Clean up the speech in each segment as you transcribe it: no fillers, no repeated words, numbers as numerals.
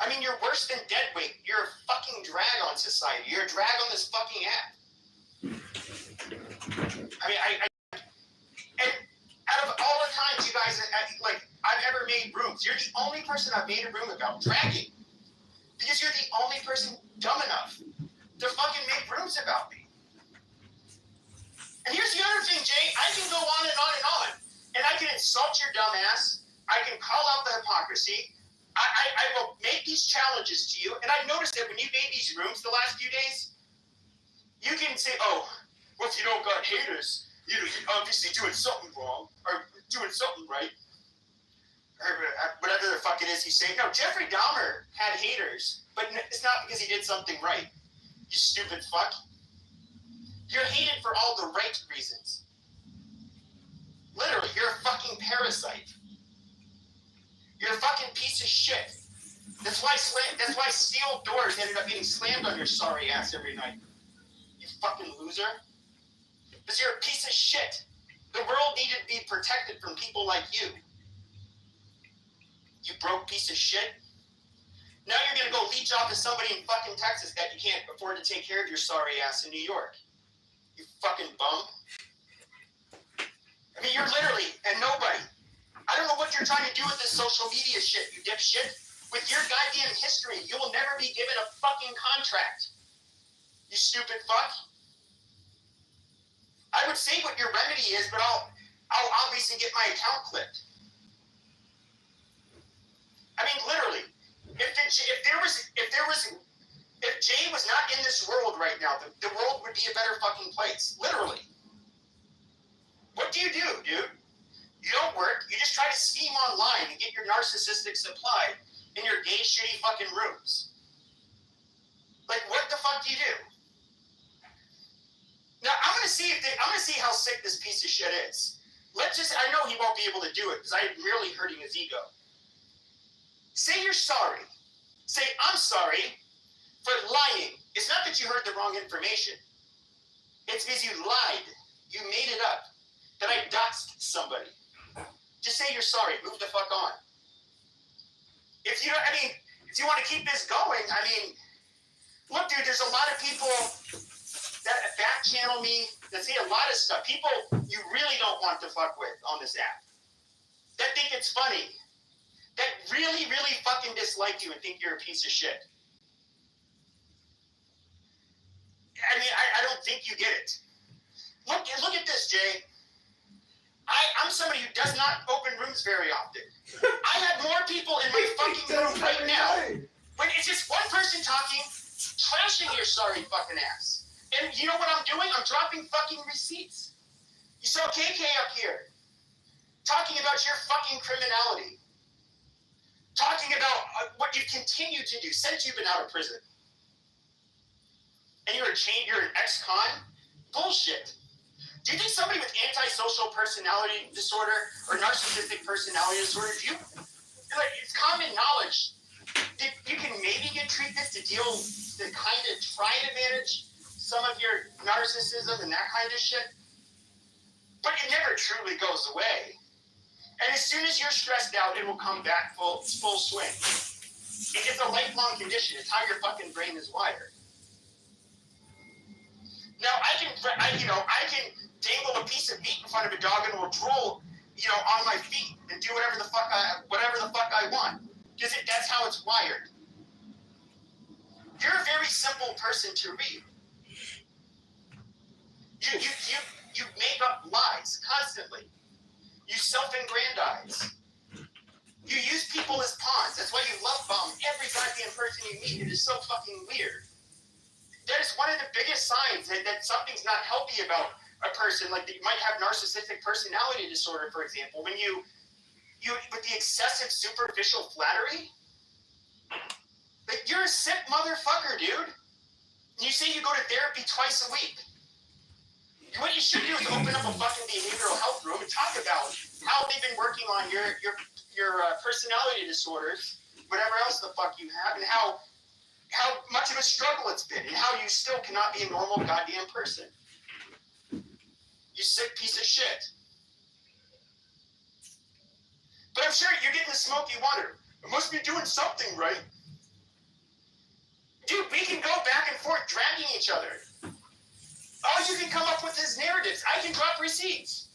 I mean, you're worse than deadweight. You're a fucking drag on society. You're a drag on this fucking app. I mean, and out of all the times you guys, like, I've ever made rooms, you're the only person I've made a room about dragging. Because you're the only person dumb enough to fucking make rooms about me. And here's the other thing, Jay. I can go on and on and on. And I can insult your dumb ass. I can call out the hypocrisy. I will make these challenges to you. And I noticed that when you made these rooms the last few days, you can say, oh, well, if you don't got haters, you're obviously doing something wrong or doing something right. Or whatever the fuck it is he's saying. No, Jeffrey Dahmer had haters, but it's not because he did something right. You stupid fuck. You're hated for all the right reasons. Literally, you're a fucking parasite. You're a fucking piece of shit. That's why steel doors ended up getting slammed on your sorry ass every night. You fucking loser. Because you're a piece of shit. The world needed to be protected from people like you. You broke piece of shit. Now you're going to go leech off to somebody in fucking Texas that you can't afford to take care of your sorry ass in New York. You fucking bum. I mean, you're literally and nobody. I don't know what you're trying to do with this social media shit, you dipshit. With your goddamn history, you will never be given a fucking contract. You stupid fuck. I would say what your remedy is, but I'll obviously get my account clipped. I mean, literally, if Jay was not in this world right now, the world would be a better fucking place. Literally. What do, dude? You don't work. You just try to scheme online and get your narcissistic supply in your gay, shitty fucking rooms. Like, what the fuck do you do? Now, I'm gonna see how sick this piece of shit is. I know he won't be able to do it because I'm really hurting his ego. Say you're sorry. Say, I'm sorry for lying. It's not that you heard the wrong information. It's because you lied. You made it up. That I doxed somebody. Just say you're sorry. Move the fuck on. If you want to keep this going, look, dude, there's a lot of people that back channel me, that say a lot of stuff. People you really don't want to fuck with on this app. That think it's funny. That really, really fucking dislike you and think you're a piece of shit. I don't think you get it. Look at this, Jay. I'm somebody who does not open rooms very often. I have more people in my fucking room right now. When it's just one person talking, trashing your sorry fucking ass. And you know what I'm doing? I'm dropping fucking receipts. You saw KK up here. Talking about your fucking criminality. Talking about what you continue to do since you've been out of prison. And you're an ex-con? Bullshit. Do you think somebody with antisocial personality disorder or narcissistic personality disorder, it's common knowledge that you can maybe get treatment to kind of try to manage some of your narcissism and that kind of shit? But it never truly goes away. And as soon as you're stressed out, it will come back full swing. It's a lifelong condition. It's how your fucking brain is wired. Now, I can dangle a piece of meat in front of a dog and it will drool, on my feet and do whatever the fuck I want. Because that's how it's wired. You're a very simple person to read. You make up lies constantly. You self-aggrandize. You use people as pawns. That's why you love bomb every goddamn person you meet. It is so fucking weird. That is one of the biggest signs that something's not healthy about a person. Like, you might have narcissistic personality disorder, for example. When you with the excessive superficial flattery, like, you're a sick motherfucker, dude. You say you go to therapy twice a week. What you should do is open up a fucking behavioral health room and talk about how they've been working on your personality disorders, whatever else the fuck you have, and how much of a struggle it's been, and how you still cannot be a normal goddamn person. You sick piece of shit. But I'm sure you're getting the smoke you wanted. I must be doing something right. Dude, we can go back and forth dragging each other. All you can come up with is narratives. I can drop receipts.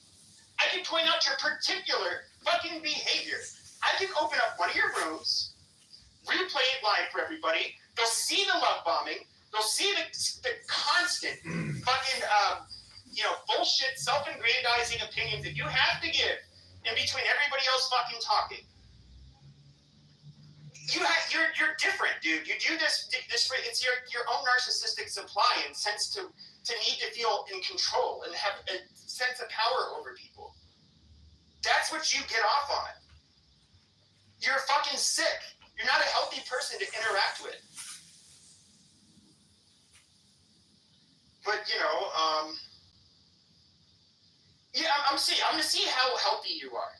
I can point out your particular fucking behavior. I can open up one of your rooms, replay it live for everybody. They'll see the love bombing. They'll see the constant fucking, bullshit, self-aggrandizing opinions that you have to give in between everybody else fucking talking. You're different, dude. You do this for it's your own narcissistic supply and sense to need to feel in control and have a sense of power over people. That's what you get off on. You're fucking sick. You're not a healthy person to interact with. But I'm gonna see how healthy you are.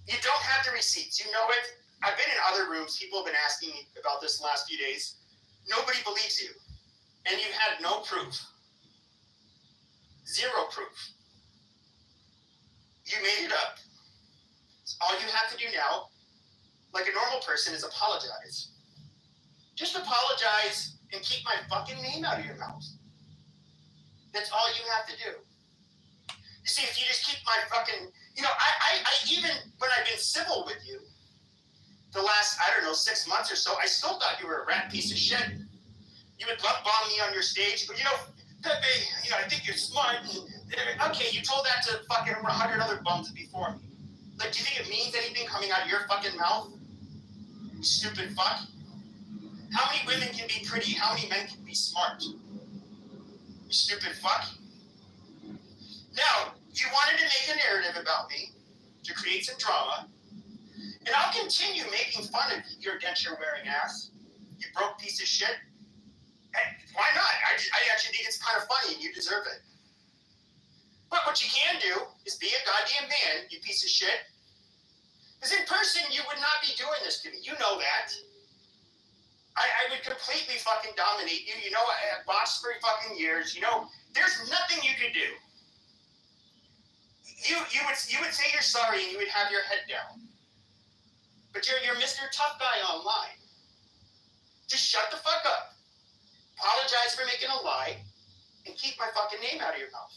You don't have the receipts. You know it. I've been in other rooms. People have been asking me about this the last few days. Nobody believes you. And you had no proof. Zero proof. You made it up. All you have to do now, like a normal person, is apologize. Just apologize and keep my fucking name out of your mouth. That's all you have to do. You see, if you just keep my fucking... I even when I've been civil with you, the last, 6 months or so, I still thought you were a rat piece of shit. You would love bomb me on your stage, but Pepe, I think you're smart. Okay, you told that to fucking 100 other bums before me. Like, do you think it means anything coming out of your fucking mouth? You stupid fuck. How many women can be pretty? How many men can be smart? You stupid fuck. Now, you wanted to make a narrative about me to create some drama, and I'll continue making fun of your denture-wearing ass. You broke piece of shit. And why not? I actually think it's kind of funny, and you deserve it. But what you can do is be a goddamn man, you piece of shit. Because in person, you would not be doing this to me. You know that. I would completely fucking dominate you. I have boxed for fucking years. There's nothing you could do. You would say you're sorry and you would have your head down. But you're Mr. Tough Guy online. Just shut the fuck up. Apologize for making a lie and keep my fucking name out of your mouth.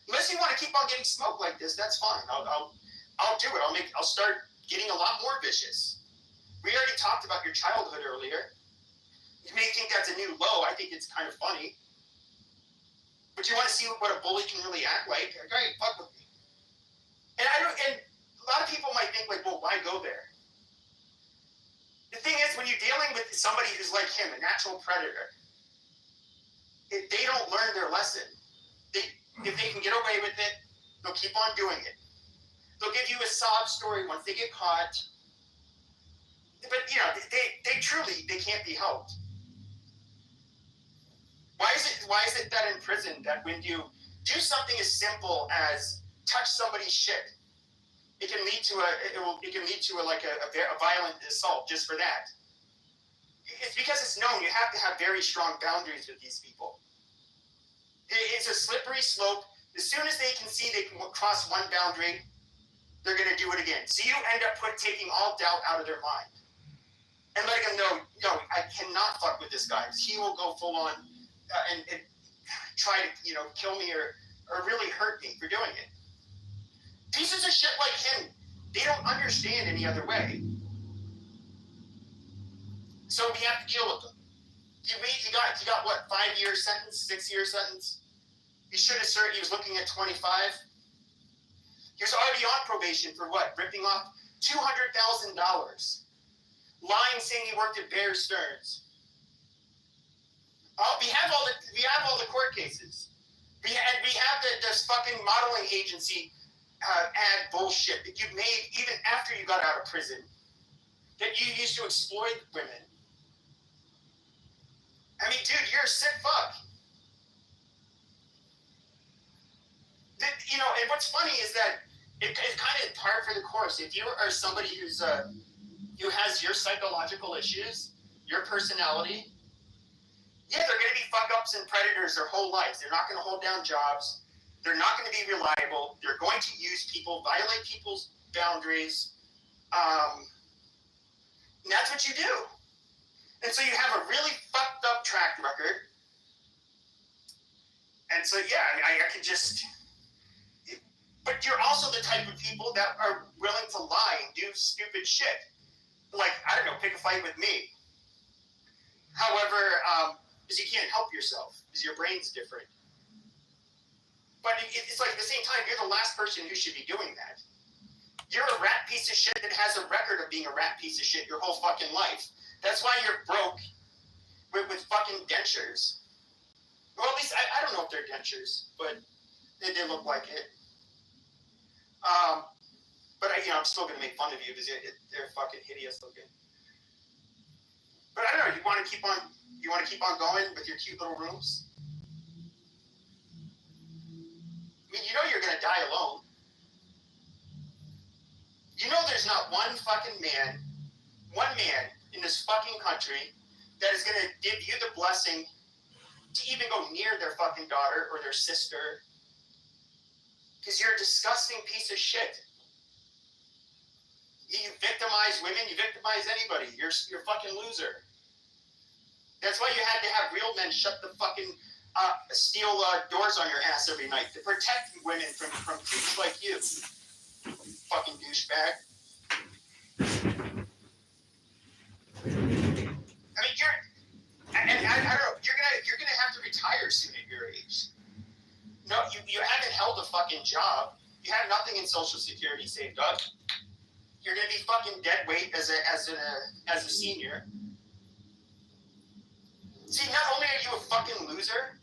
Unless you want to keep on getting smoked like this, that's fine. I'll do it. I'll start getting a lot more vicious. We already talked about your childhood earlier. You may think that's a new low. I think it's kind of funny. But you want to see what a bully can really act like? Great, fuck with me. And a lot of people might think like, well, why go there? The thing is, when you're dealing with somebody who's like him, a natural predator, if they don't learn their lesson, if they can get away with it, they'll keep on doing it. They'll give you a sob story once they get caught. But, they can't be helped. Why is it that in prison that when you do something as simple as touch somebody's shit, it can lead to a violent assault just for that? It's because it's known you have to have very strong boundaries with these people. It's a slippery slope. As soon as they can see they can cross one boundary, they're going to do it again. So you end up taking all doubt out of their mind and letting them know, no, I cannot fuck with this guy. He will go full on and try to, kill me or really hurt me for doing it. Pieces of shit like him, they don't understand any other way. So we have to deal with them. He got what, 5-year sentence, 6-year sentence? He should have served, he was looking at 25. He was already on probation for what? Ripping off $200,000. Lying, saying he worked at Bear Stearns. We have all the court cases. We have this fucking modeling agency ad bullshit that you made even after you got out of prison, that you used to exploit women. I mean, dude, you're a sick fuck. And what's funny is that it's kind of par for the course. If you are somebody who has your psychological issues, your personality, yeah, they're going to be fuck-ups and predators their whole lives. They're not going to hold down jobs. They're not going to be reliable. They're going to use people, violate people's boundaries. And that's what you do. And so you have a really fucked up track record. And so, yeah, I mean, I can just... But you're also the type of people that are willing to lie and do stupid shit. Like, I don't know, pick a fight with me. However, because you can't help yourself, because your brain's different. But it's like at the same time, you're the last person who should be doing that. You're a rat piece of shit that has a record of being a rat piece of shit your whole fucking life. That's why you're broke with fucking dentures. Well, at least, I don't know if they're dentures, but they look like it. But I'm still going to make fun of you because they're fucking hideous looking. But I don't know, you want to keep on going with your cute little rooms? I mean, you know you're going to die alone. You know there's not one man in this fucking country that is going to give you the blessing to even go near their fucking daughter or their sister. Because you're a disgusting piece of shit. You victimize women, you victimize anybody. You're a fucking loser. That's why you had to have real men shut the fucking steel doors on your ass every night to protect women from creeps like you. Fucking douchebag. I mean, I don't know. You're gonna have to retire soon at your age. No, you haven't held a fucking job. You have nothing in Social Security saved up. You're gonna be fucking dead weight as a senior. See, not only are you a fucking loser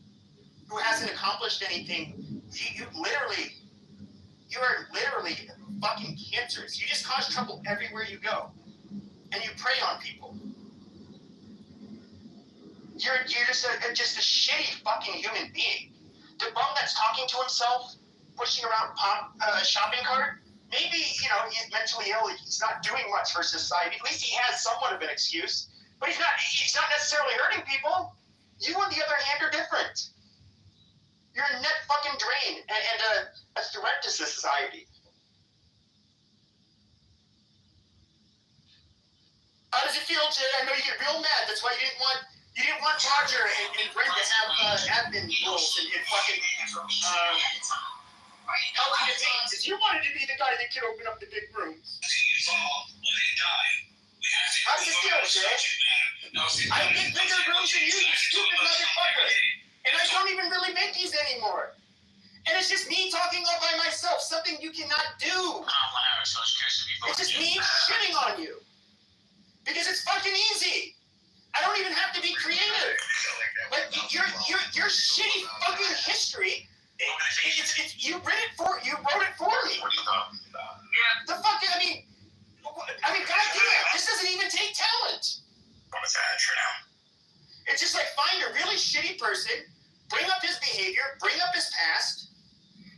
who hasn't accomplished anything, you are literally fucking cancerous. You just cause trouble everywhere you go, and you prey on people. You're just a shitty fucking human being. The bum that's talking to himself, pushing around a shopping cart. Maybe, he's mentally ill. He's not doing much for society. At least he has somewhat of an excuse. But he's not necessarily hurting people. You, on the other hand, are different. You're a net fucking drain and a threat to society. How does it feel, Jay? I know you get real mad. That's why you didn't want Roger and Brent to have admin roles and fucking help you to date. Because you wanted to be the guy that could open up the big rooms. How does it feel, Jay? I get bigger rooms than you stupid motherfucker. And I don't even really make these anymore. And it's just me talking all by myself, something you cannot do. It's just me shitting on you. Because it's fucking easy. I don't even have to be creative. But your shitty fucking history, you wrote it for me. The fuck, I mean, goddamn, this doesn't even take talent. It's just like find a really shitty person, bring up his behavior, bring up his past.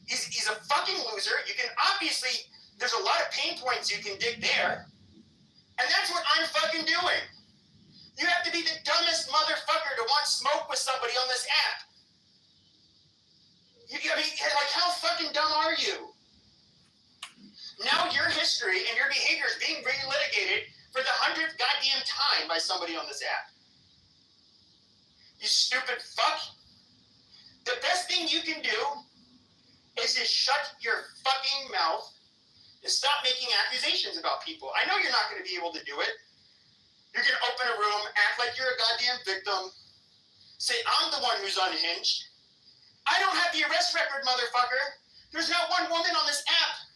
He's a fucking loser. You can obviously, there's a lot of pain points you can dig there. And that's what I'm fucking doing. You have to be the dumbest motherfucker to want smoke with somebody on this app. How fucking dumb are you? Now your history and your behavior is being relitigated for the 100th goddamn time by somebody on this app. You stupid fuck. The best thing you can do is to shut your fucking mouth and stop making accusations about people. I know you're not going to be able to do it. You're going to open a room, act like you're a goddamn victim, say, I'm the one who's unhinged. I don't have the arrest record, motherfucker. There's not one woman on this app,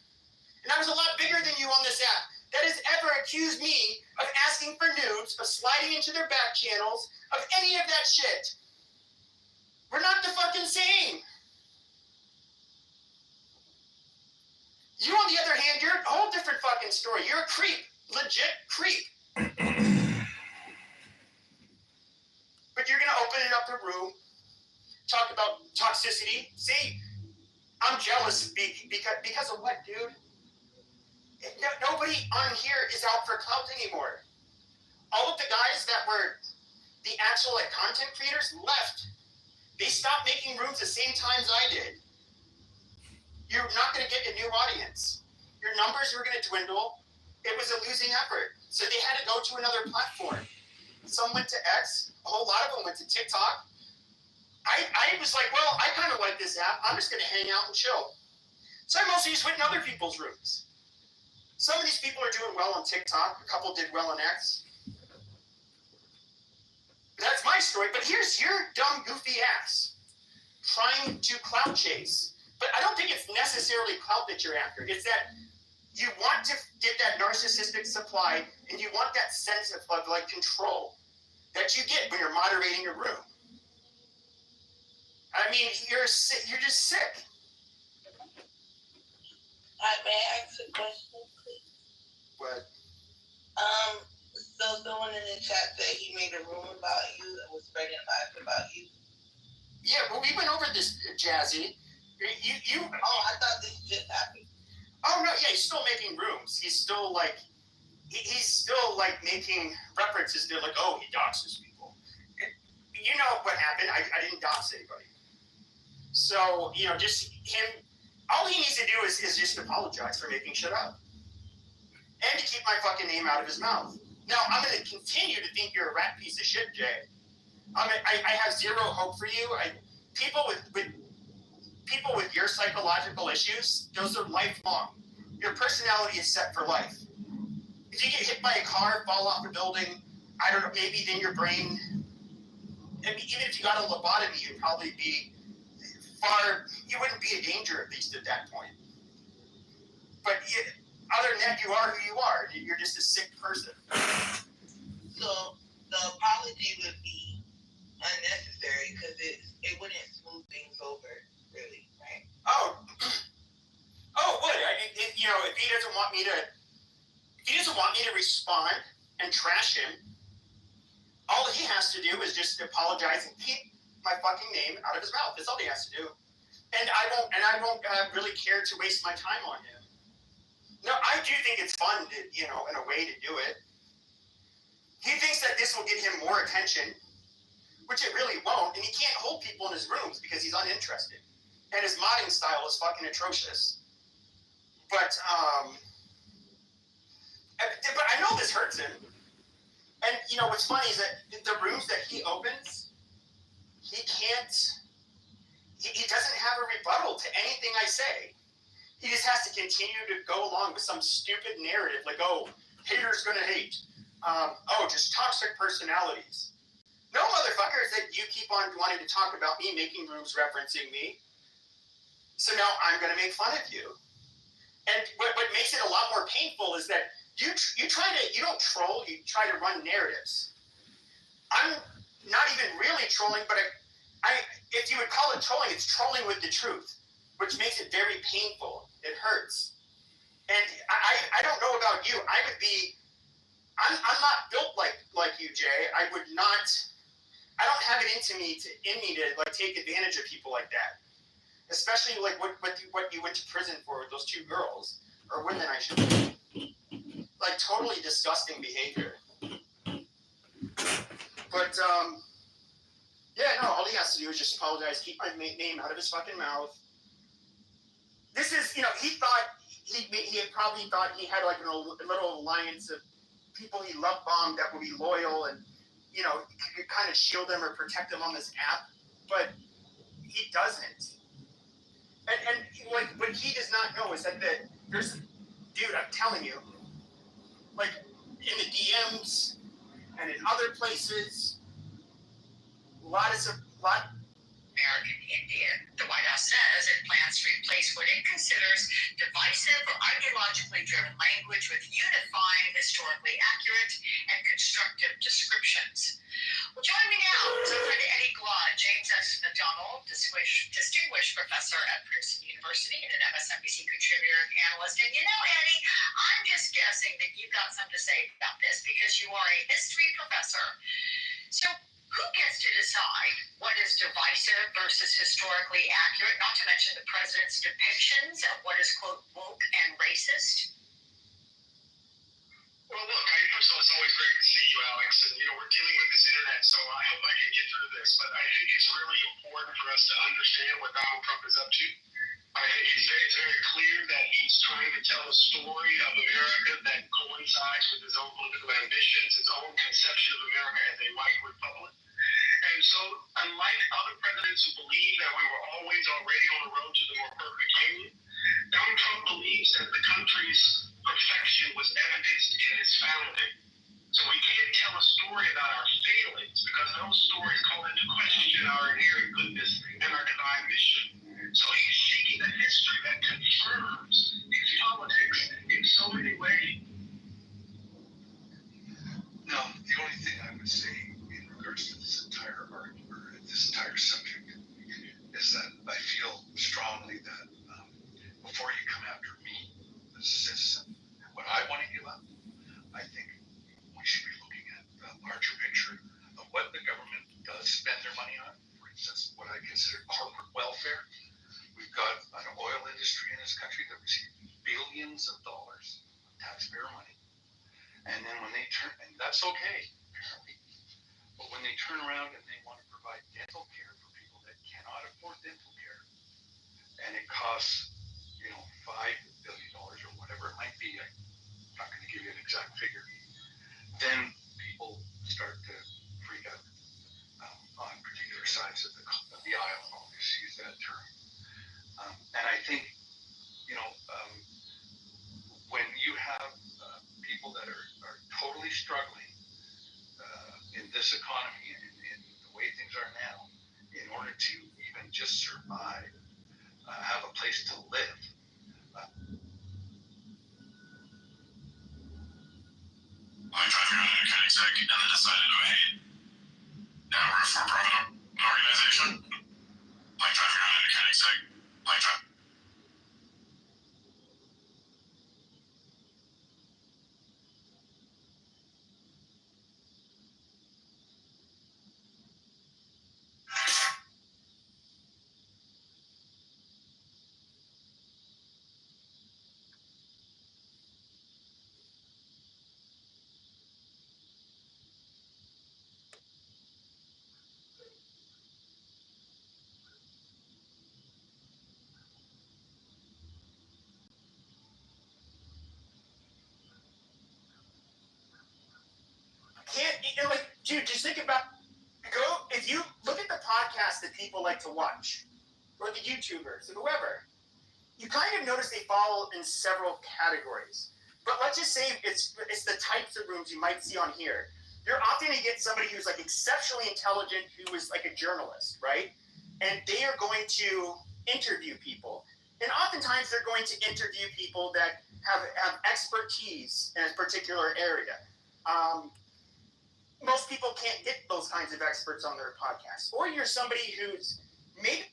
and I was a lot bigger than you on this app, that has ever accused me of asking for nudes, of sliding into their back channels, of any of that shit. We're not the fucking same. You, on the other hand, you're a whole different fucking story. You're a creep. Legit creep. But you're going to open it up a room, talk about toxicity. See, I'm jealous because of what, dude? Nobody on here is out for clout anymore. All of the guys that were the actual content creators left. They stopped making rooms the same times I did. You're not going to get a new audience. Your numbers were going to dwindle. It was a losing effort. So they had to go to another platform. Some went to X. A whole lot of them went to TikTok. I was like, well, I kind of like this app. I'm just going to hang out and chill. So I mostly just went in other people's rooms. Some of these people are doing well on TikTok. A couple did well on X. That's my story. But here's your dumb, goofy ass trying to clout chase. But I don't think it's necessarily clout that you're after. It's that you want to get that narcissistic supply, and you want that sense of like control that you get when you're moderating a room. I mean, you're sick. You're just sick. May I ask a question, please? What? So someone in the chat said he made a room about you and was spreading lies about you. Yeah, well, we went over this, Jazzy. You. Oh, I thought this just happened. Oh no, yeah, he's still making rooms. He's still like, he's still like making references to like, oh, he doxes people. You know what happened? I didn't dox anybody. So just him. All he needs to do is just apologize for making shit up, and to keep my fucking name out of his mouth. Now I'm going to continue to think you're a rat piece of shit, Jay. I have zero hope for you. People with your psychological issues, those are lifelong. Your personality is set for life. If you get hit by a car, fall off a building, I don't know, maybe then your brain, even if you got a lobotomy, you'd probably be you wouldn't be a danger, at least at that point. But other than that, you are who you are. You're just a sick person. So the apology would be unnecessary because it wouldn't smooth things over, really, right? Oh, it would. If he doesn't want me to respond and trash him, all he has to do is just apologize and keep my fucking name out of his mouth. That's all he has to do. And I won't really care to waste my time on him. No, I do think it's fun to, in a way to do it. He thinks that this will get him more attention, which it really won't. And he can't hold people in his rooms because he's uninterested. And his modding style is fucking atrocious. But I know this hurts him. And, what's funny is that the rooms that he opens, he doesn't have a rebuttal to anything I say. He just has to continue to go along with some stupid narrative like, oh, haters gonna hate. Just toxic personalities. No, motherfuckers, that you keep on wanting to talk about me, making rooms referencing me. So now I'm gonna make fun of you. And what makes it a lot more painful is that you don't troll, you try to run narratives. I'm not even really trolling, but if you would call it trolling, it's trolling with the truth, which makes it very painful. It hurts. And I don't know about you. I'm not built like you, Jay. I don't have it in me to like take advantage of people like that. Especially like what you went to prison for with those two girls, or women, I should say. Like totally disgusting behavior. But all he has to do is just apologize, keep my name out of his fucking mouth. This is, he probably thought he had like a little alliance of people he love bombed that would be loyal and, could kind of shield them or protect them on this app, but he doesn't. And what he does not know is that dude, I'm telling you, like in the DMs and in other places, a lot. American Indian. The White House says it plans to replace what it considers divisive or ideologically driven language with unifying, historically accurate, and constructive descriptions. Well, join me now. It's our friend Eddie Glad, James S. McDonald, distinguished professor at Princeton University and an MSNBC contributor and analyst. And Eddie, I'm just guessing that you've got something to say about this because you are a history professor. So, who gets to decide what is divisive versus historically accurate, not to mention the president's depictions of what is, quote, woke and racist? Well, look, first of all, it's always great to see you, Alex. And, we're dealing with this internet, so I hope I can get through this. But I think it's really important for us to understand what Donald Trump is up to. It's very clear that he's trying to tell a story of America that coincides with his own political ambitions, his own conception of America as a white republic. And so, unlike other presidents who believe that we were always already on the road to the more perfect union, Donald Trump believes that the country's perfection was evidenced in its founding. So we can't tell a story about our failings because those stories call into question our inherent goodness and our divine mission. So he's seeking a history that confirms his politics in so many ways. No, the only thing I would say in regards to this entire argument, or this entire subject, is that I feel strongly that before you come after me as a citizen, what I want to give up, I think we should be looking at the larger picture of what the government does spend their money on. For instance, what I consider corporate welfare. We've got an oil industry in this country that receives billions of dollars of taxpayer money. And then when they turn, and that's okay, apparently, but when they turn around and they want to provide dental care for people that cannot afford dental care, and it costs, $5 billion or whatever it might be, I'm not going to give you an exact figure, then people start to freak out on particular sides of the aisle, and I'll just use that term. And I think, when you have people that are totally struggling in this economy and in the way things are now, in order to even just survive, have a place to live. I tried to go to Koenigsegg and then decided to hate. Now we're a for-profit organization. I tried to go to Koenigsegg. I tried. Dude, just think about if you look at the podcasts that people like to watch, or the YouTubers, or whoever, you kind of notice they fall in several categories. But let's just say it's the types of rooms you might see on here. You're often going to get somebody who's like exceptionally intelligent, who is like a journalist, right? And they are going to interview people. And oftentimes they're going to interview people that have expertise in a particular area. Most people can't get those kinds of experts on their podcast. Or you're somebody who's maybe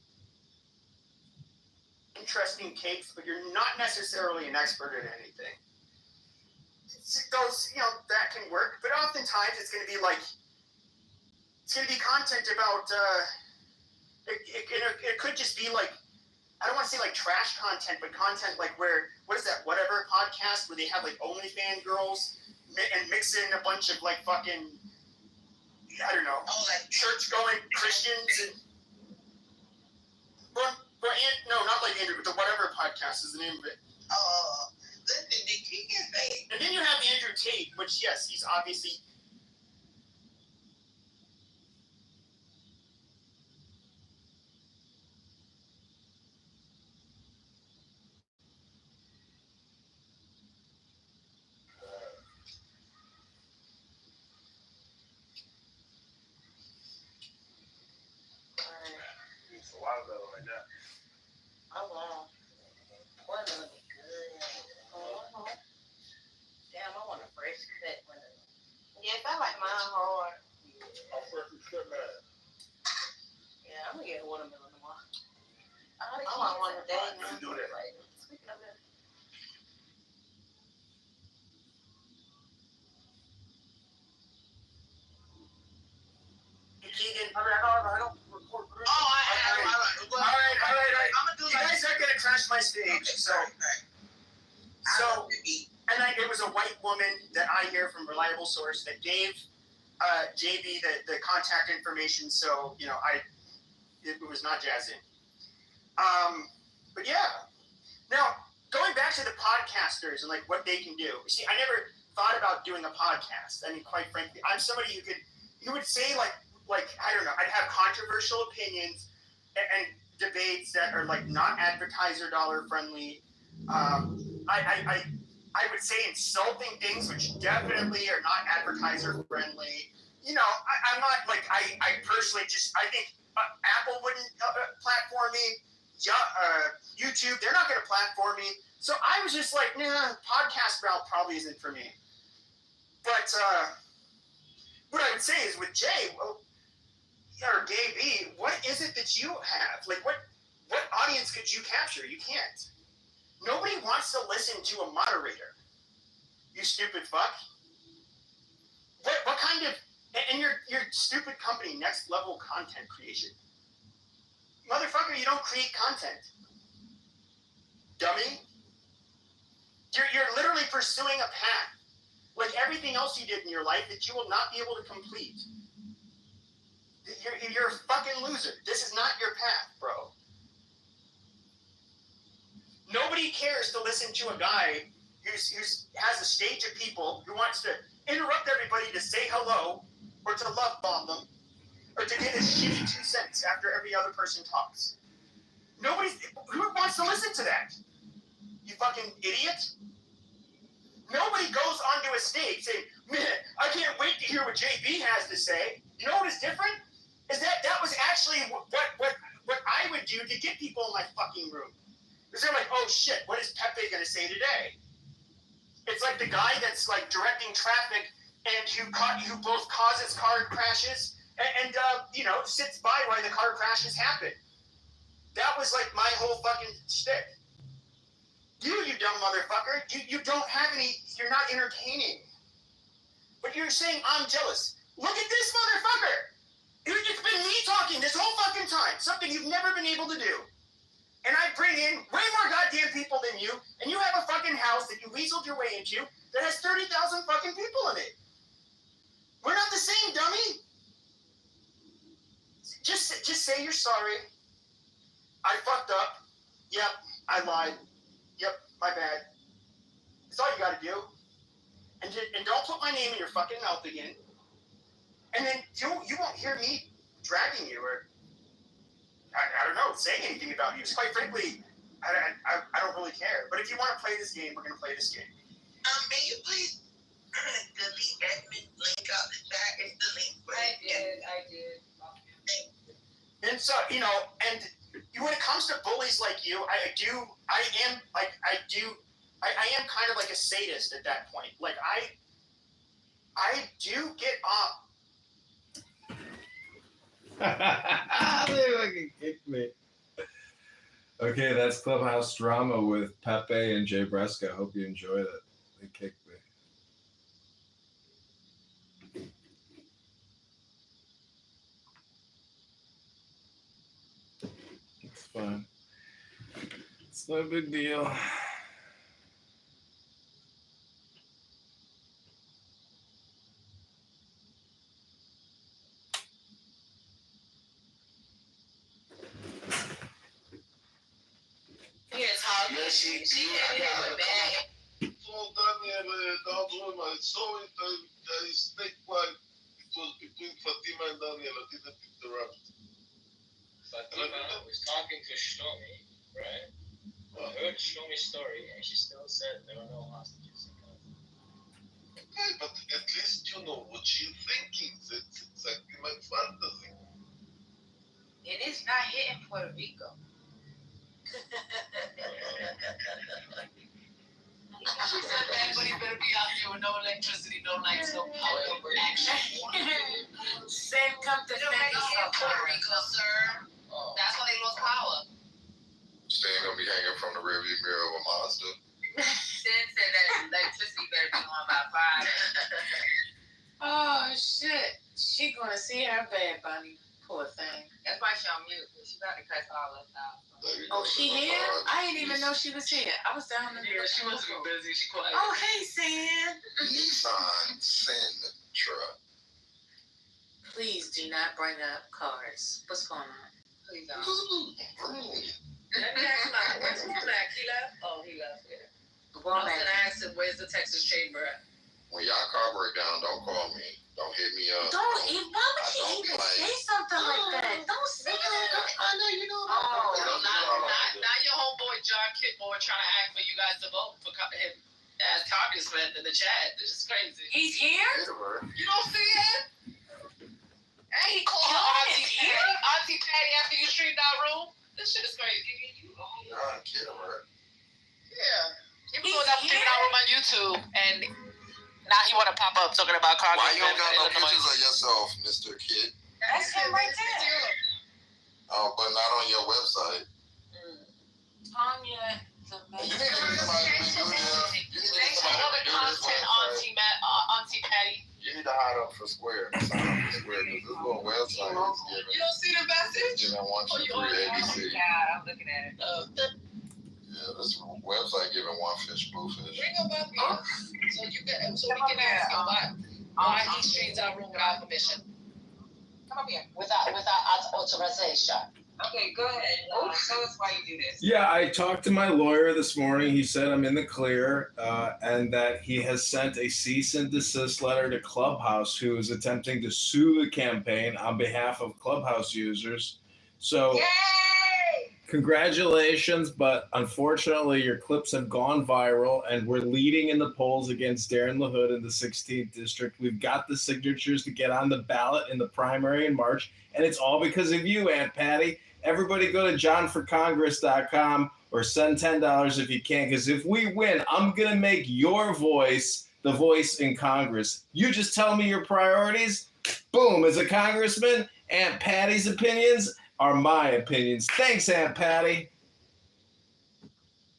interesting takes, but you're not necessarily an expert at anything. Those, that can work, but oftentimes it's going to be content about, it could just be like, I don't want to say like trash content, but content like what is that, whatever podcast where they have like OnlyFans girls and mix in a bunch of like fucking, I don't know, like church-going Christians and, no, not like Andrew, but the whatever podcast is the name of it. Listen, the king is fake. And then you have Andrew Tate, which, yes, he's obviously... It's a lot of that like that. Oh, wow. What a good. Damn, I want a fresh cut one. Yes, I like mine hard. I'm fresh cut, man. Yeah, I'm gonna get a watermelon tomorrow. I want one today. Let's do that. Speaking of that. Keegan... I don't record. All right. I'm gonna do You guys aren't going to trash my stage, so... And it was a white woman that I hear from reliable source that gave JB the contact information, so, it was not Jazzin. But yeah. Now, going back to the podcasters and like what they can do. See, I never thought about doing a podcast. I mean, quite frankly, I'm somebody who would say like I don't know, I'd have controversial opinions and debates that are like not advertiser dollar friendly. I would say insulting things which definitely are not advertiser friendly. You know, I'm not like I personally just I think Apple wouldn't platform me. YouTube, they're not going to platform me. So I was just like, nah, podcast route probably isn't for me. But what I would say is with Jay or Gay B, what is it that you have? Like, what audience could you capture? You can't. Nobody wants to listen to a moderator. You stupid fuck. What kind of and your stupid company, Next Level Content Creation. Motherfucker, you don't create content. Dummy. You're literally pursuing a path, like everything else you did in your life, that you will not be able to complete. You're a fucking loser. This is not your path, bro. Nobody cares to listen to a guy who has a stage of people who wants to interrupt everybody to say hello or to love bomb them or to get a shitty 2 cents after every other person talks. Who wants to listen to that? You fucking idiot. Nobody goes onto a stage saying, man, I can't wait to hear what JB has to say. You know what is different? Is that was actually what I would do to get people in my fucking room. Because they're like, oh shit, what is Pepe going to say today? It's like the guy that's like directing traffic and who both causes car crashes and sits by while the car crashes happen. That was like my whole fucking shtick. You dumb motherfucker. You don't have any, you're not entertaining. But you're saying I'm jealous. Look at this motherfucker. It's been me talking this whole fucking time. Something you've never been able to do. And I bring in way more goddamn people than you, and you have a fucking house that you weaseled your way into that has 30,000 fucking people in it. We're not the same, dummy. Just say you're sorry. I fucked up. Yep, I lied. Yep, my bad. That's all you gotta do. And don't put my name in your fucking mouth again. And then you won't hear me dragging you or I don't know, saying anything about you. Just quite frankly, I don't really care. But if you want to play this game, we're gonna play this game. May you please delete admin link out the chat? It's the link. I did. And so, and when it comes to bullies like you, I am kind of like a sadist at that point. Like I do get off. They fucking kicked me. Okay, that's Clubhouse Drama with Pepe and Jay Bresca. Hope you enjoyed it. They kicked me. It's fine. It's no big deal. I saw it. I stayed quiet. It was between Fatima and Daniel. I didn't interrupt. Fatima was talking to Shlomi, right? I heard Shlomi's story, and she still said there are no hostages. Okay, but at least you know what she's thinking. It's exactly my fantasy. It is not hitting Puerto Rico. She said everybody better be out there with no electricity, no lights, no power, no action. Same come to They don't make it in Puerto Rico, sir. That's why they lost power. She ain't gonna be hanging from the rearview mirror of a Mazda. Sin said that electricity better be on by Friday. Oh shit. She gonna see her bad bunny. Poor thing. That's why she on mute, because she got to cuss all us out. Oh, she here? I didn't even know she was here. I was down there. Yeah, she must have been busy. She quiet. Oh, hey, Sam. Nissan Sentra. Please do not bring up cars. What's going on? Please don't. Let me ask my, where's Womack? He left? Oh, he left, yeah. I was Womack. gonna ask him, where's the Texas Chamber at? When y'all car break down, don't call me. Don't hit me up. Why would you even say something like that? Don't say that. I know you know. Oh, not your homeboy John Kitmore trying to ask for you guys to vote for him as congressman in the chat. This is crazy. He's here? Kitover. You don't see it? And he called her John Auntie is Patty. here? Auntie Patty after you streamed our room? This shit is crazy. John Kitover. Yeah. He was He's doing that here? streaming our room on YouTube, and now he want to pop up talking about Why congressman. you don't got no in Illinois. pictures of yourself, Mr. Kid? That's him right there. But not on your website. Tanya, the You need to get somebody to redo this. You need to get Thanks for somebody all to the redo this content, website. Auntie Patty. You need to hide up for Square. Sign up for Square because this little website is You don't see the message? giving 1, 2, 3 ABC. God, I'm looking at it. Yeah, this website giving one fish, blue fish. Bring him up here, so we can ask him why he streams our room without permission. Come up here. Without authorization. Okay, go ahead. Tell us why you do this. Yeah, I talked to my lawyer this morning. He said I'm in the clear, and that he has sent a cease and desist letter to Clubhouse, who is attempting to sue the campaign on behalf of Clubhouse users. So, congratulations, but unfortunately, your clips have gone viral, and we're leading in the polls against Darren LaHood in the 16th district. We've got the signatures to get on the ballot in the primary in March, and it's all because of you, Aunt Patty. Everybody go to johnforcongress.com or send $10 if you can, because if we win, I'm going to make your voice the voice in Congress. You just tell me your priorities. Boom, as a congressman, Aunt Patty's opinions are my opinions. Thanks, Aunt Patty.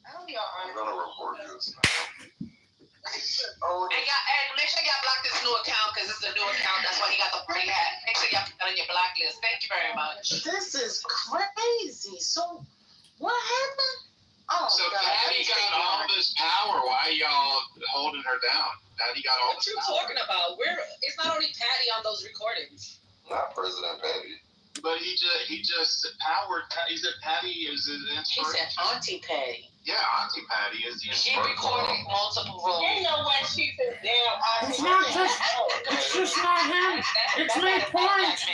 I'm gonna report this. And make sure y'all block this new account because it's a new account. That's why he got the free hat. Make sure y'all put that on your blacklist. Thank you very much. This is crazy. So, what happened? Oh, So God. Patty got all this power. Why y'all holding her down? Patty got all What this you power. talking about? It's not only Patty on those recordings. Not President Patty. But he just powered. He said Patty is his He inspiration. said Auntie Patty. Yeah, Auntie Patty is the She inspiration. recorded multiple rooms. You know what she said? Damn, It's not just, it's just not him. It's me, Point.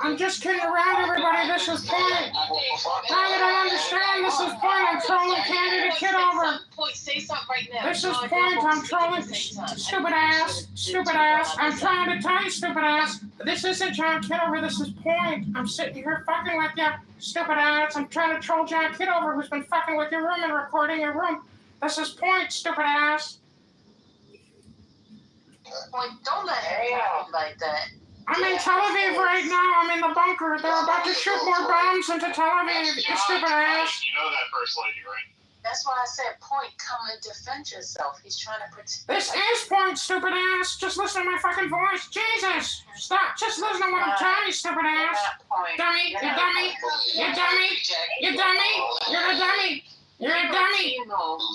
I'm just kidding around, everybody. This is Point. Now you don't understand, this is Point. I'm trolling candidate Kitover. Point, say something right now. This is Point. I'm trolling stupid ass. Stupid ass. I'm trying to tell you, stupid ass. This isn't John Kitover. This is Point. I'm sitting here fucking with you, stupid ass. I'm trying to troll John Kitover, who's been fucking with your room and recording your room. This is Point, stupid ass. Point, don't let him talk like that. I'm in Tel Aviv right now. I'm in the bunker. They're about to shoot more bombs into Tel Aviv. You stupid ass. You know that first lady, right? That's why I said, Point, come and defend yourself. He's trying to protect. This is Point, stupid ass. Just listen to my fucking voice. Jesus. Stop. Just listen to what I'm telling you, stupid ass. Point. Dummy. You dummy. You dummy. You dummy. You're a dummy. You're a dummy.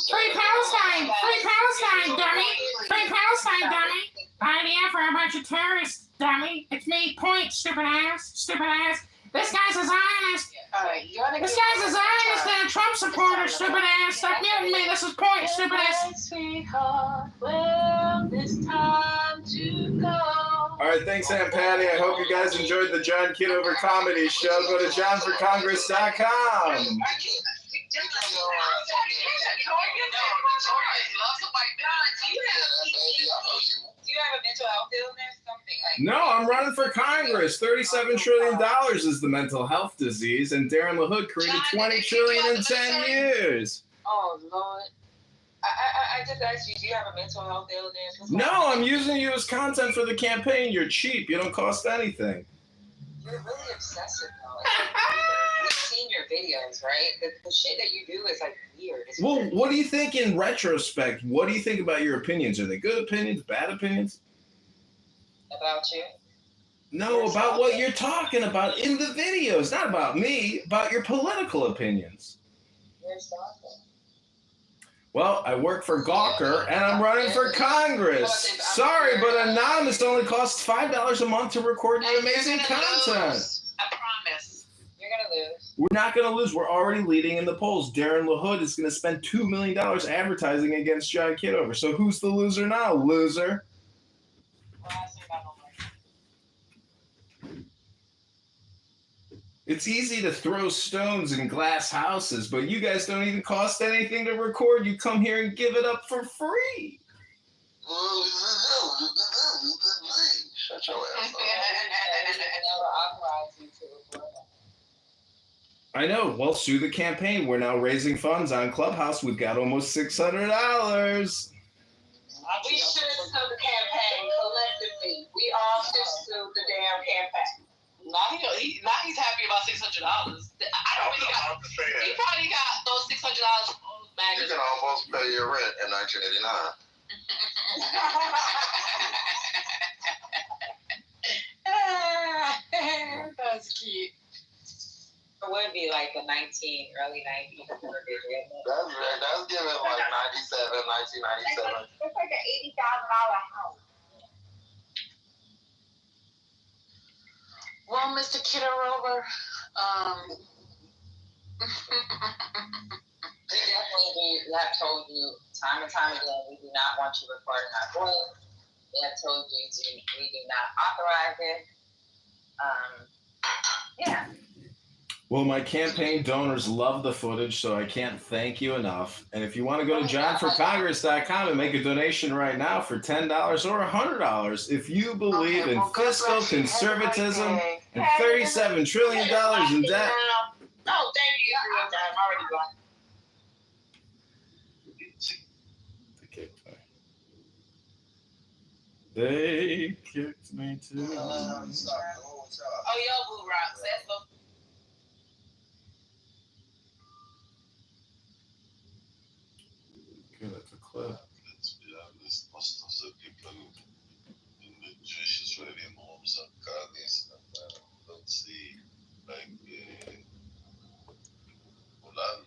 Free Palestine. Free Palestine, dummy. Free Palestine, dummy. Idea for a bunch of terrorists, dummy. It's me, Point, stupid ass. Stupid ass. This guy's a Zionist. Alright, you gotta This guy's a Zionist and a Trump supporter, stupid ass. Stop muting me. This is Point, stupid ass. Sweetheart, well, it's time to go. All right, thanks, Aunt Patty. I hope you guys enjoyed the John Kitover comedy show. Go to johnforcongress.com. Do you have a mental health illness? Something like No, I'm running for Congress. $37 trillion is the mental health disease, and Darren LaHood created $20 trillion in 10 years. Oh, Lord. I just asked you, do you have a mental health illness? What's No, wrong? I'm using you as content for the campaign. You're cheap. You don't cost anything. You're really obsessive, though. We've seen your videos, right? The shit that you do is, like, weird. It's Well, weird. what do you think in retrospect? What do you think about your opinions? Are they good opinions, bad opinions? About you? No, about what you're talking about in the videos, not about me, about your political opinions. You're stalker. Well, I work for Gawker, and I'm running for Congress. Sorry, but Anonymous only costs $5 a month to record your amazing content. I promise. You're gonna lose. We're not going to lose. We're already leading in the polls. Darren LaHood is going to spend $2 million advertising against John Kitover. So who's the loser now? Loser. It's easy to throw stones in glass houses, but you guys don't even cost anything to record. You come here and give it up for free. Shut your ass up. I know. Well, sue the campaign. We're now raising funds on Clubhouse. We've got almost $600. We should sue the campaign collectively. We all should sue the damn campaign. Now he's happy about $600. I don't really got. He probably got those $600 on You magazine. can almost pay your rent in 1989. That's cute. It would be like a early 90s. That's giving like 97, 1997. It's like an $80,000 house. Well, Mr. Kitover, We definitely have told you time and time again, we do not want you recording our voice. We have told you we do not authorize it. Yeah. Well, my campaign donors love the footage, so I can't thank you enough. And if you want to go to johnforcongress.com and make a donation right now for $10 or $100, if you believe in fiscal conservatism and $37 trillion in debt. No, thank you. I'm already gone. They kicked me too. oh, yo, Boo Rocks. That's so. Okay, that's a clip. Let's be honest, most of the people in the Jewish Israeli homes are Kurdish and don't see like Poland.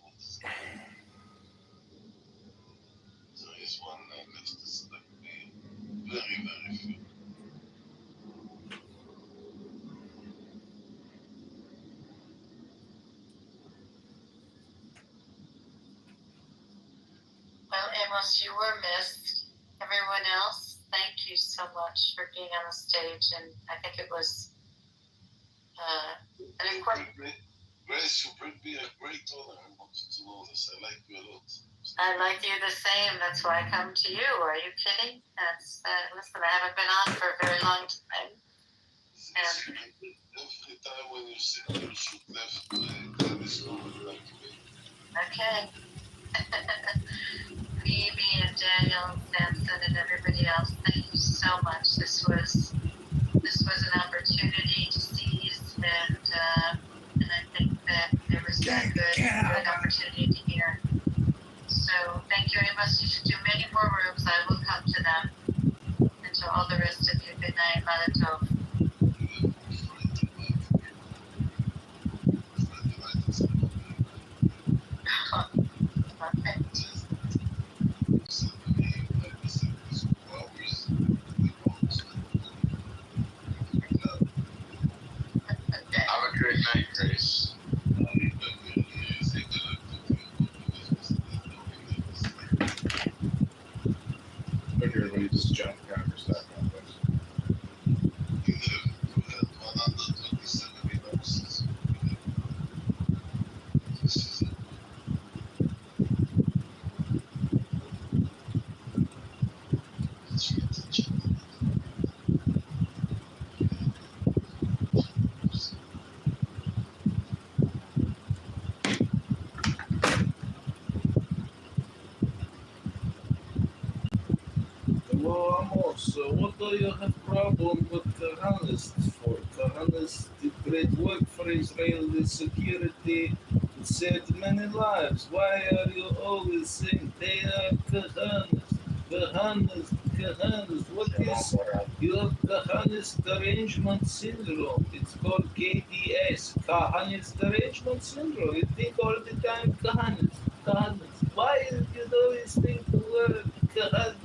There is one leftist like me, very, very few. Well, Amos, you were missed. Everyone else, thank you so much for being on the stage, and I think it was an important. Grace, you bring me a great honor. I want you to know this. I like you a lot. I like you the same. That's why I come to you. Are you kidding? That's listen. I haven't been on for a very long time. Every time when you sit there, you should left Kurdish like me. Okay. Phoebe and Daniel and Samson and everybody else, thank you so much. This was an opportunity to seize, and I think that there was a good opportunity to hear. So thank you, Amos. You should do many more rooms. I will come to them. And to all the rest of you, good night, Mazel Tov. Okay. Have a great night, Grace. Okay, everybody, this is johnforcongress.com. Hello, Amos. What do you have problem with Kahanists for? Kahanists did great work for Israeli security and saved many lives. Why are you always saying they are Kahanists? Kahanists. What is your Kahanist derangement syndrome? It's called KDS, Kahanist derangement syndrome. You think all the time Kahanist. Why do you always think the word Kahanist?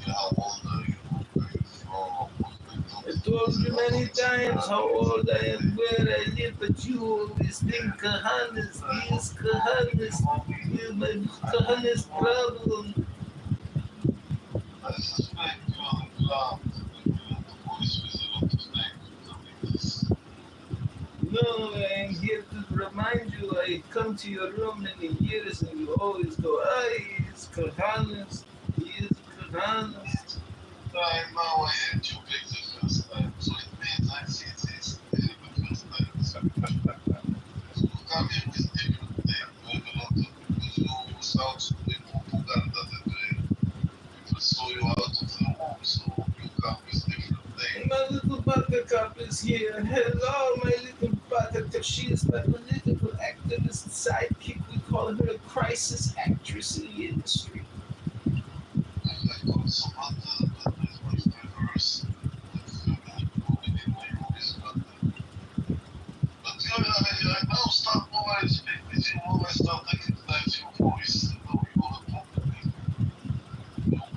How old are you? many times how old I am, where I live, but you always think Kahanas, these Kahanas, you my Kahanas problem. I suspect you are the clown. The voice with a lot of names. No, I'm here to remind you, I come to your room many years and you always go, he is Kahanas, he is Kahanas. I know I heard you pick the first time, so it means I've seen this the first time. You come in with different names. You have a lot of because you sound to the propaganda that people saw you out of the room, so you come with different names. My little buttercup is here. Hello, my little buttercup. She is my political activist sidekick. We call her a crisis actress in the industry. I got some other, but it was diverse. Moving in my movies, but I now start more I speak with you, more I start recognize your voice. You know, you're a problem. You're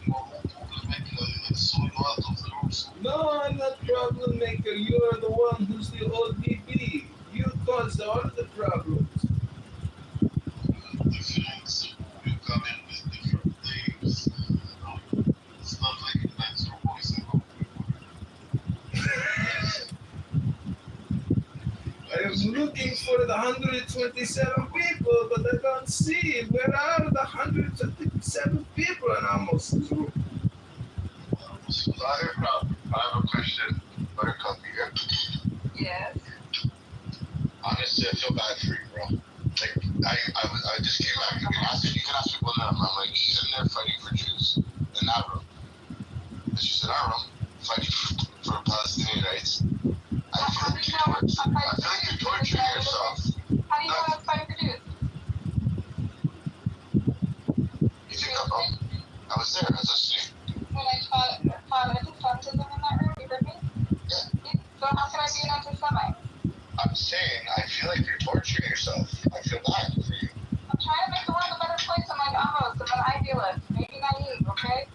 more problematic. I saw you out of the room. So No, I'm not problem maker. You're the one who's the ODB. You caused all of the problems. different, you come in with different names. You know, it's not recognize your voice. I know. I am looking for the 127 people, but I don't see. Where are the 127 people in almost this room? I have a question. Buttercup here. Yes. Honestly, I feel bad for you, bro. Like, I just came back. You can ask people now. I'm like, he's in there fighting for Jews in that room. And she's in our room fighting for Palestinian rights. I feel like you're torturing yourself. How do you know I'm fighting for Jews? You think I'm wrong? I was there. I was listening. When I taught anti-Semitism in that room, you heard me? Yeah. So how can I be an anti-Semite? I'm saying, I feel like you're torturing yourself. I feel bad for you. I'm trying to make the world a better place. I'm like almost, I'm an idealist, maybe naive, okay?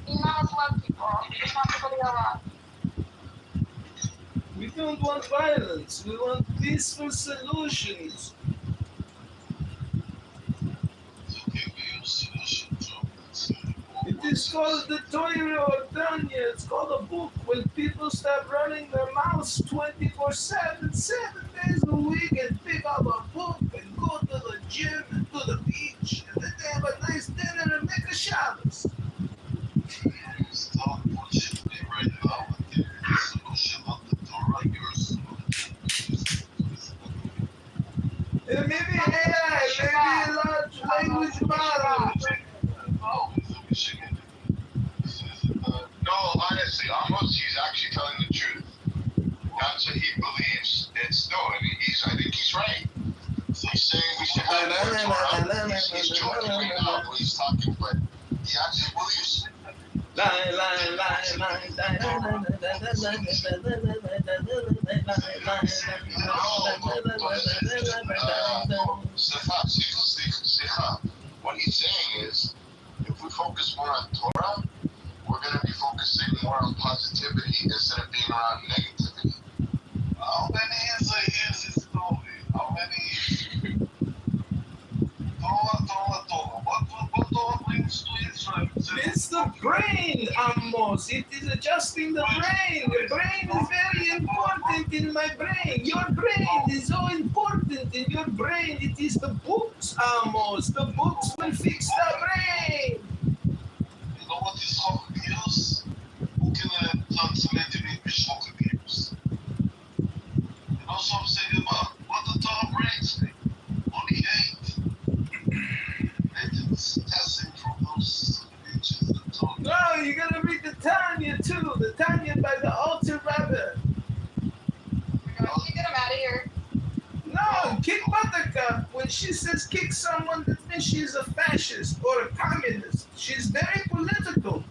Emails love people. Just want people to get along. We don't want violence. We want peaceful solutions. It's okay, we use solution to It is called the Torah or Tanya. It's called a book. When people start running their mouths 24/7, 7 days a week, and pick up a book and go to the gym and to the beach, and then they have a nice dinner and make a Shabbos. Stop bullshit me right now and give me the solution on the Torah, your solution. And maybe AI, maybe a large language model. No, it's a Michigan. No, honestly, Amos, he's actually telling the truth. That's what he believes. I think he's right. He's saying we should have more Torah. He's joking right now when he's talking, but he actually believes. What he's saying is, if we focus more on Torah, we're going to be focusing more on positivity instead of being around negativity. How many years I hear this story? How many? Torah. What Torah brings to Israel? It's the brain, Amos. It is adjusting the brain. The brain is very important in my brain. Your brain is so important in your brain. It is the books, Amos. The books will fix the brain. You know what is Chok Gears? Who can translate in English Chok Gears? You know something about what the Torah brings me? Only 8. And it's testing from those images that Torah. No, you gotta read the Tanya too. The Tanya by the Alter Rebbe. Can you get him out of here? No, kick Buttercup. When she says kick someone, that means she's a fascist or a communist. She's very political.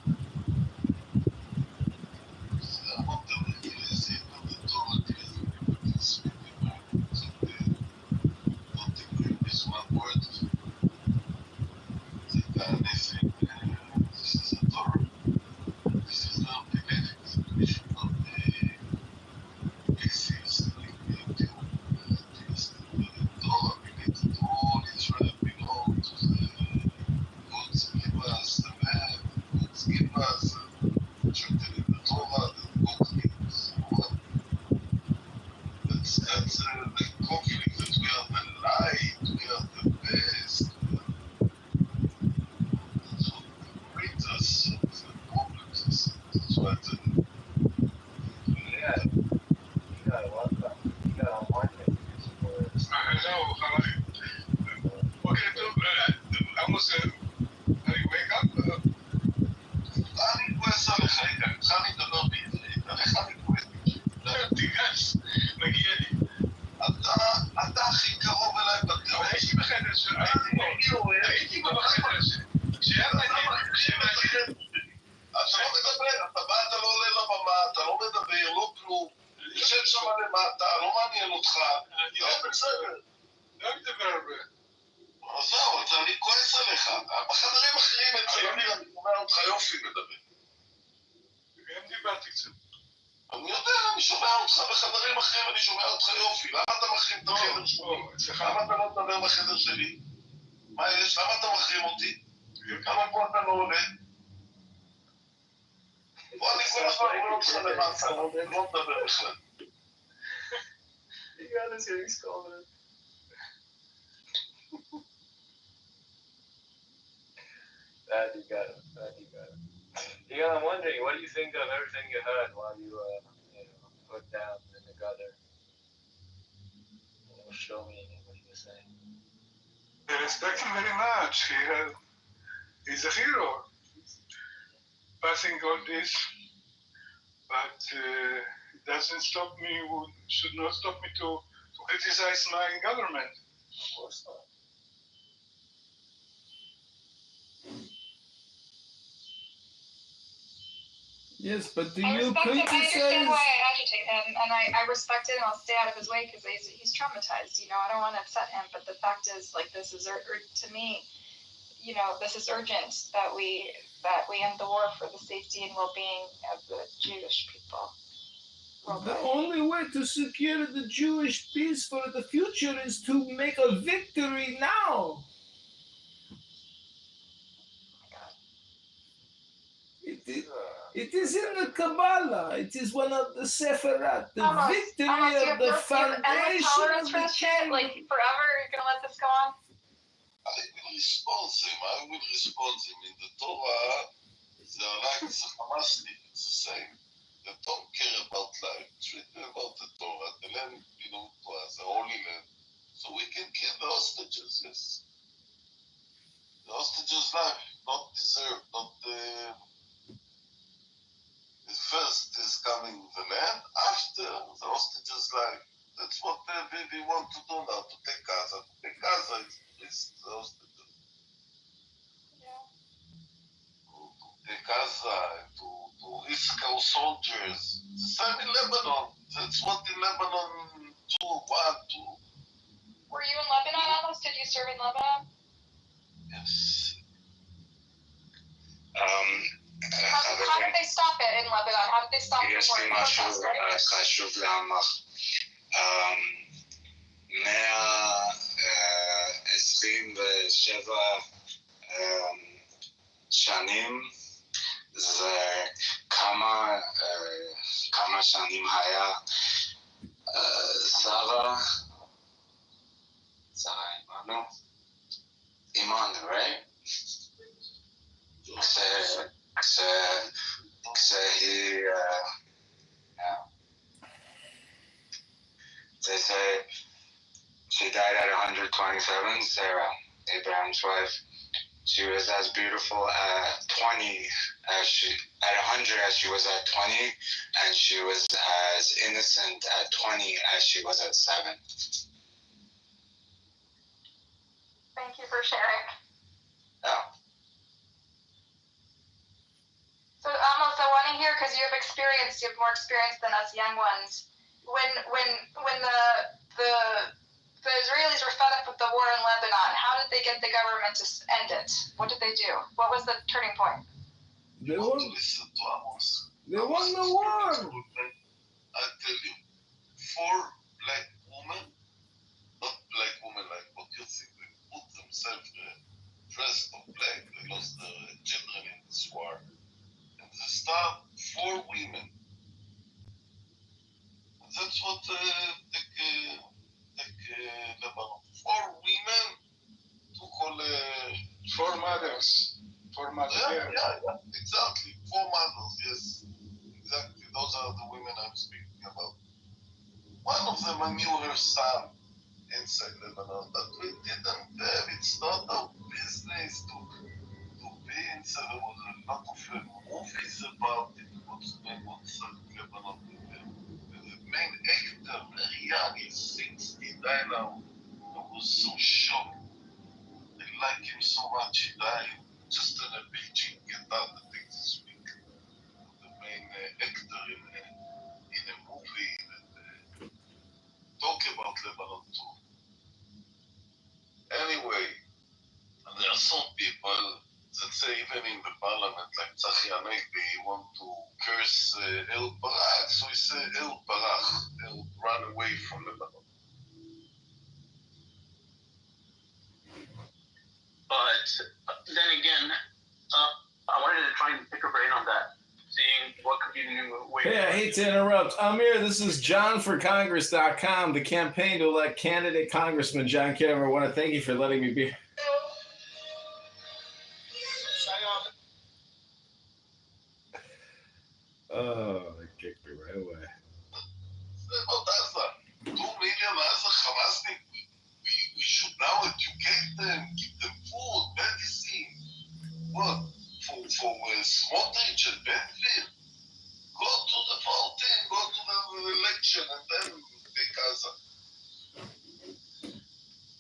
הייתי בחדר שלי. אתה לא מדבר, אתה בא, אתה לא עולה לבמה, אתה לא מדבר, לא כלום. יושב שם למטה, לא מעניין אותך. לא בסדר. לא מדבר הרבה. אז זהו, אז אני כועס עליך. בחדרים אחרים אצל אמיר, אני אומר אותך יופי מדבר. וגם דיברתי קצת. אני יודע, אני שומע אותך בחדרים אחרים, אני שומע אותך יופי. למה אתה מחרים את החדר שלי? למה אתה לא מדבר בחדר שלי? מה יש? למה אתה מחרים אותי? כמה פה אתה לא עולה? בוא אני כל הזמן רואה אותך למטה, לא מדבר בכלל. הגענו שיש קודם. Glad you got it. Yeah, I'm wondering, what do you think of everything you heard while you put down in the gutter? Show me what you were saying. I respect him very much. He's a hero. Passing all this, but it doesn't stop me, should not stop me to criticize my government. Of course not. Yes, but do I you respect him. I understand criticize? why I agitate him, and I respect it, and I'll stay out of his way because he's traumatized. You know, I don't want to upset him, but the fact is, like, this is to me, you know, this is urgent that we end the war for the safety and well-being of the Jewish people. The only way to secure the Jewish peace for the future is to make a victory now. It is in the Kabbalah. It is one of the Sefirat. The victory of the foundation tolerance of for the this shit, like kingdom. forever. You're gonna let this go on? I will respond him. In the Torah, the life is a Hamasnik, it's the same. They don't care about life. It's written about the Torah. The land belongs to us, the Holy Land. So we can kill the hostages, yes. The hostages' life, not deserved, not first is coming the land, after the hostages' life. That's what they want to do now, to take Gaza. To take Gaza is the hostages. Yeah. To take Gaza, to risk our soldiers. The same in Lebanon. That's what in Lebanon want to. Were you in Lebanon, Amos? Did you serve in Lebanon? Yes. How did they stop it in Lebanon? How did they stop it? יש לי משהו חשוב לומר. 127 שנים זה כמה שנים היה שרה אימון, right? כשהיא they say she died at 127, Sarah, Abraham's wife. She was as beautiful at 20 at 100 as she was at 20, and she was as innocent at 20 as she was at 7. Thank you for sharing. Yeah. So Amos, I want to hear, because you have more experience than us young ones. When the Israelis were fed up with the war in Lebanon, how did they get the government to end it? What did they do? What was the turning point? They won the war. I tell you, 4 black women, not black women like what you think, they put themselves dressed in black, they lost their children in this war. And they start 4 women. And that's what take Lebanon. 4 women took all 4 mothers. 4 mothers. Yeah, exactly. 4 mothers, yes. Exactly. Those are the women I'm speaking about. One of them, I knew her son inside Lebanon, but we didn't have. It's not our business to be inside. There was a lot of movies about it. What's going on inside Lebanon? The main actor, very young, he's 60, died now. I was so shocked. like him so much, he died just in a Beijing Gandalf, I think this week. The main actor in a movie that talk about Lebanon too. Anyway, there are some people that say even in the parliament, like Tzachi Hanegbi, want to curse El Barak, so he say El Barach, El run away from Lebanon. But then again, I wanted to try and pick a brain on that, seeing what could be the new way. Hey, I hate to interrupt. Amir, this is JohnForCongress.com, the campaign to elect candidate Congressman John Kitover. I want to thank you for letting me be. Oh, they kicked me right away. About Gaza, 2 million Gaza Hamasnik, we should now educate them, give them food, medicine. What? For Smotrich and Ben-Gvir? Go to the voting, go to the election, and then take Gaza.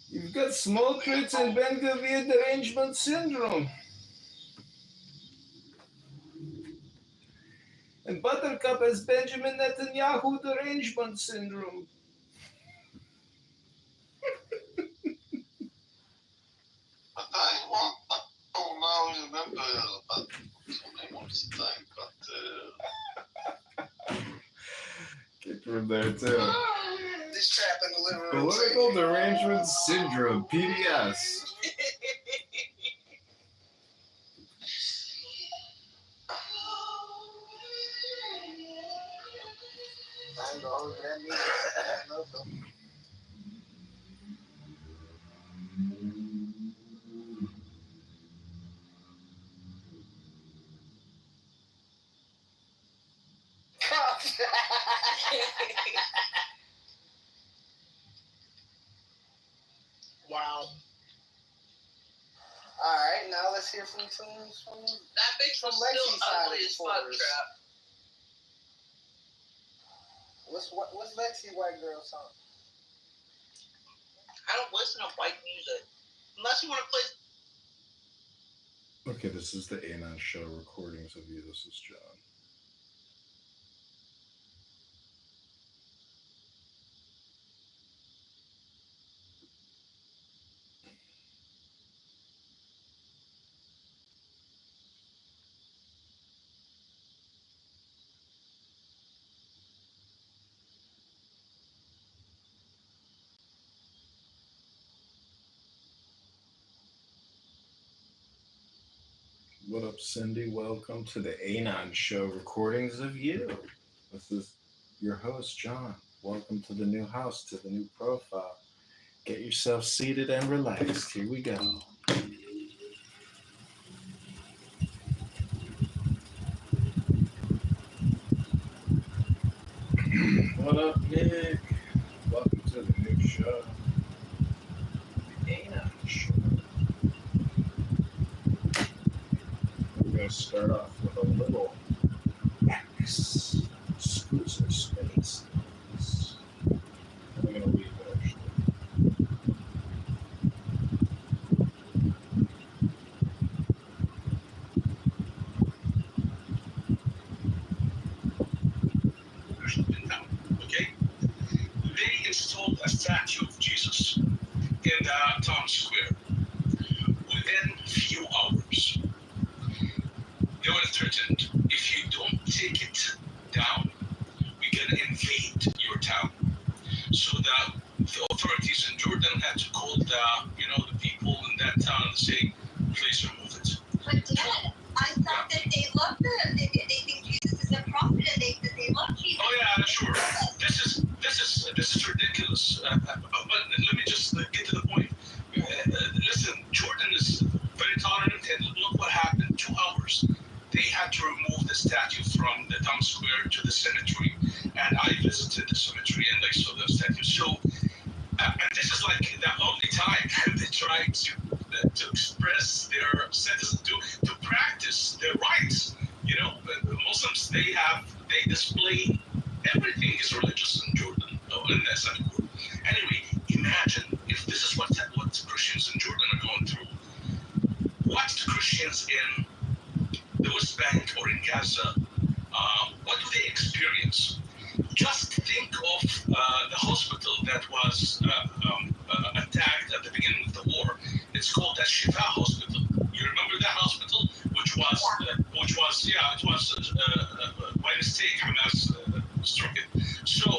You've got Smotrich and Ben-Gvir derangement syndrome. And Buttercup has Benjamin Netanyahu derangement syndrome. But I want, now remember, but only once a time, but Kicked from there too. This trap in the living room. Political derangement syndrome, PDS. I know that means. Wow. All right, now let's hear from That bitch From was Lexi's still side ugly of as the fuck, force. Trap. what's Lexi White Girl song? I don't listen to white music. Unless you want to play. Okay, this is the Anon Show recordings of you. This is John. What up, Cindy? Welcome to the Anon Show recordings of you. This is your host, John. Welcome to the new house, to the new profile. Get yourself seated and relaxed. Here we go. What up, Nick? Welcome to the new show. The Anon Show. We're going to start off with a little X exclusive space. I'm going to leave it actually. Okay? They installed a statue of Jesus in Times Square. Within few hours, they were threatened, if you don't take it down, we're going to invade your town. So the authorities in Jordan had to call the people in that town and say, please remove it. But Dad, I thought that they love them. They think Jesus is a prophet and they love Jesus. Oh yeah, sure. This is ridiculous. But let me just get to the point. Listen, Jordan is very tolerant, and look what happened. 2 hours. They had to remove the statue from the Times Square to the cemetery, and I visited the cemetery and I saw the statue. So, and this is like the only time they try to express their citizens, to practice their rights. Muslims, they display everything is religious in Jordan, in that Anyway, imagine if this is what Christians in Jordan are going through. Christians in the West Bank or in Gaza, what do they experience? Just think of the hospital that was attacked at the beginning of the war. It's called the Shifa Hospital. You remember that hospital, which was by mistake Hamas struck it. So,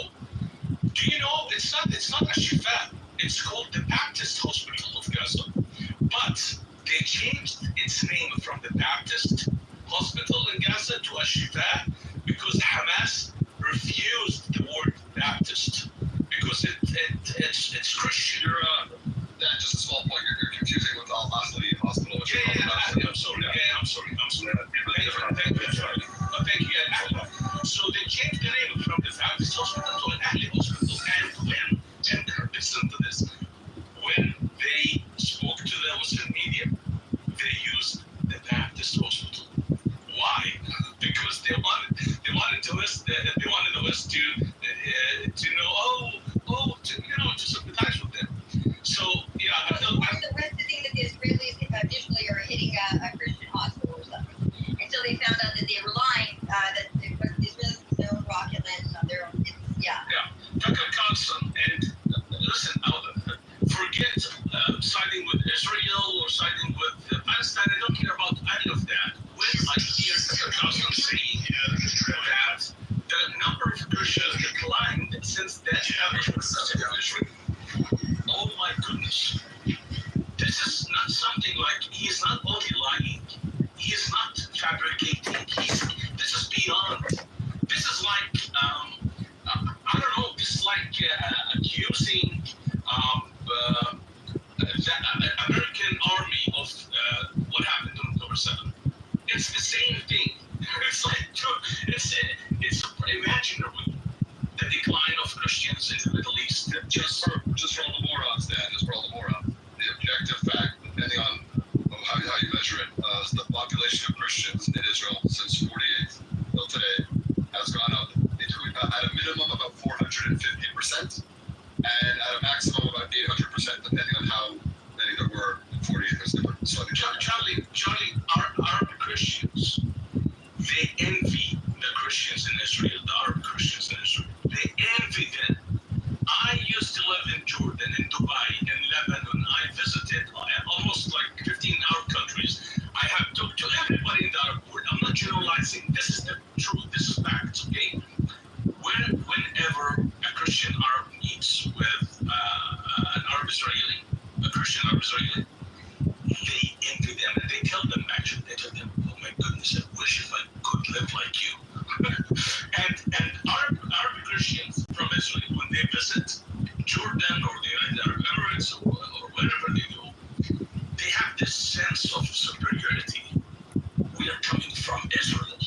do you know it's not a Shifa? It's called the Baptist Hospital of Gaza, but they changed its name from the Baptist Hospital in Gaza to a Shifa because Hamas refused the word Baptist because it's Christian. Just a small point. You're confusing with Al Ahli Hospital. Which I'm sorry. Thank you. Thank you. So they changed the name from the Baptist Hospital to an Ahli Hospital, and listen to this. When they spoke to the Western media, they used the Baptist Hospital. Why? Because they wanted the West to know, to sympathize with them. So yeah, the West to think that the Israelis initially are hitting a Christian hospital or something, and so they found out that they were lying. That the Israelis have their own rocket launch on their own. Tucker Carlson, and listen, forget siding with Israel or siding with Palestine. I don't care about any of that. When I hear Tucker Carlson saying that the number of Christians declined since the establishment of Israel, oh my goodness. This is not something like, he's not only lying, he is not fabricating, this is beyond. This is like, I don't know, this is like accusing the American army of what happened on October 7th. It's the same thing. It's like, it's imaginary, the decline of Christians in the Middle East. Just for all the morons, Dan, just for all the morons. The objective fact, depending on how you measure it, the population of Christians in Israel since 48 till today has gone up at a minimum about 450%, and at a maximum about 800%, depending on how many there were in 48. There's different slightly. Charlie, Arab Christians, they envy the Christians in Israel, the Arab Christians in Israel. They envy them. I used to live in Jordan, in Dubai, in Lebanon. I visited almost like 15 Arab countries. I have talked to everybody in the Arab world. I'm not generalizing. This is the truth. This is facts, okay? Whenever a Christian Arab meets with an Arab Israeli, a Christian Arab Israeli, they envy them and they tell them, oh my goodness, I wish if I could live like you. and Arab Christians from Israel, when they visit Jordan or the United Arab Emirates or wherever they go, they have this sense of superiority. We are coming from Israel.